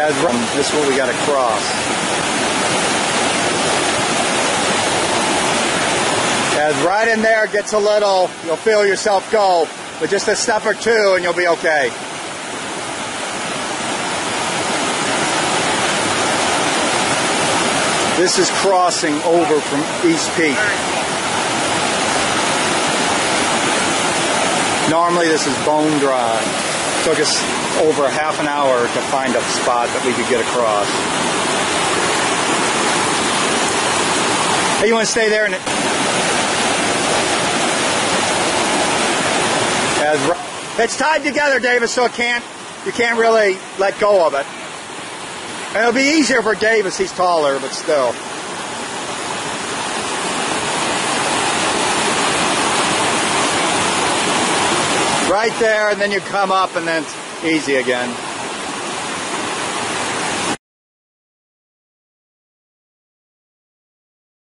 This is what we got to cross. As right in there gets a little, you'll feel yourself go, but just a step or two and you'll be okay. This is crossing over from East Peak. Normally this is bone dry. It took us over half an hour to find a spot that we could get across. Hey, you want to stay there? It's tied together, Davis, so you can't really let go of it. And it'll be easier for Davis, he's taller, but still. Right there, and then you come up, and then it's easy again.